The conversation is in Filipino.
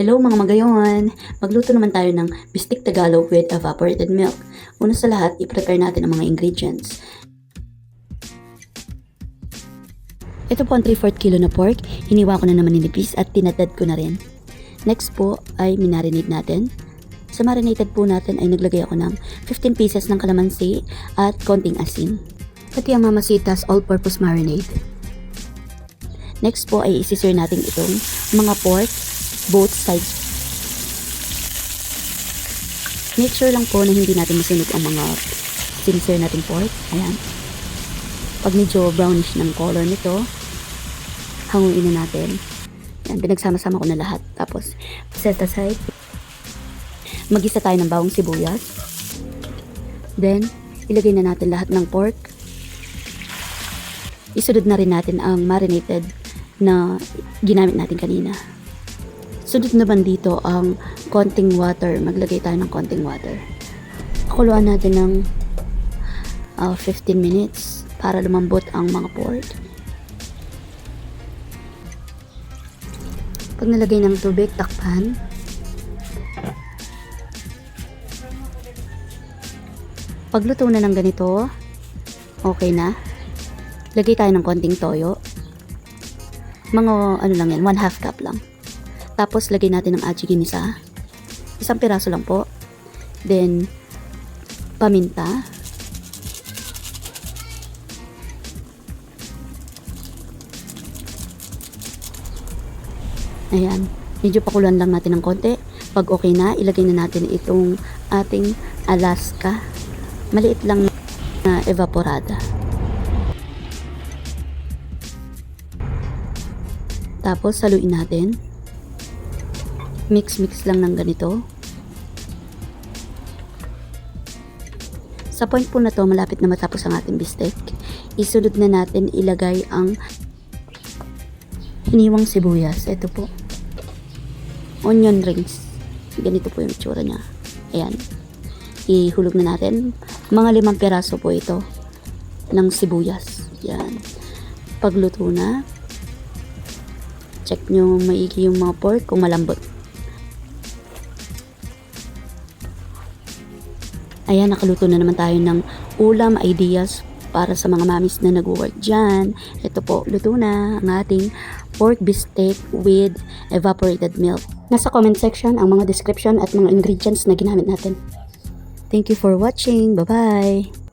Hello mga magayon! Magluto naman tayo ng bistik Tagalog with evaporated milk. Una sa lahat, i-prepare natin ang mga ingredients. Ito po ang 3/4 kilo na pork. Hiniwa ko na naman ninipis at tinadad ko na rin. Next po ay minarinate natin. Sa marinated po natin ay naglagay ako ng 15 pieces ng kalamansi at konting asin. Pati ang Mamacita's all-purpose marinade. Next po ay isisir natin itong mga pork both sides. Make sure lang po na hindi natin masunog ang mga sinisir natin pork. Ayan. Pag medyo brownish ng color nito, hanguin na natin. Ayan, pinagsama-sama ko na lahat. Tapos, set aside. Magisa tayo ng bawang sibuyas. Then, ilagay na natin lahat ng pork. Isunod na rin natin ang marinated na ginamit natin kanina. Sunod naman dito ang konting water. Maglagay tayo ng konting water. Pakuluan natin ng 15 minutes para lumambot ang mga pork. Pag nalagay ng tubig, takpan. Pagluto na ng ganito, okay na. Lagay tayo ng konting toyo. Mga ano lang yan, 1/2 cup lang. Tapos, lagay natin ng aji ginisa. Isang piraso lang po. Then, paminta. Ayan. Medyo pakuluan lang natin ng konti. Pag okay na, ilagay na natin itong ating Alaska. Maliit lang na evaporada. Tapos, saluin natin. Mix lang ng ganito. Sa point po na to, malapit na matapos ang ating bistek. Isunod na natin ilagay ang hiniwang sibuyas. Ito po. Onion rings. Ganito po yung itsura niya. Ayan. Ihulog na natin. Mga 5 piraso po ito ng sibuyas. Yan. Pagluto na, check nyo maigi yung mga pork kung malambot. Ayan, nakaluto na naman tayo ng ulam ideas para sa mga mamis na nag-work dyan. Ito po, luto na ang ating pork bistek with evaporated milk. Nasa comment section ang mga description at mga ingredients na ginamit natin. Thank you for watching. Bye-bye!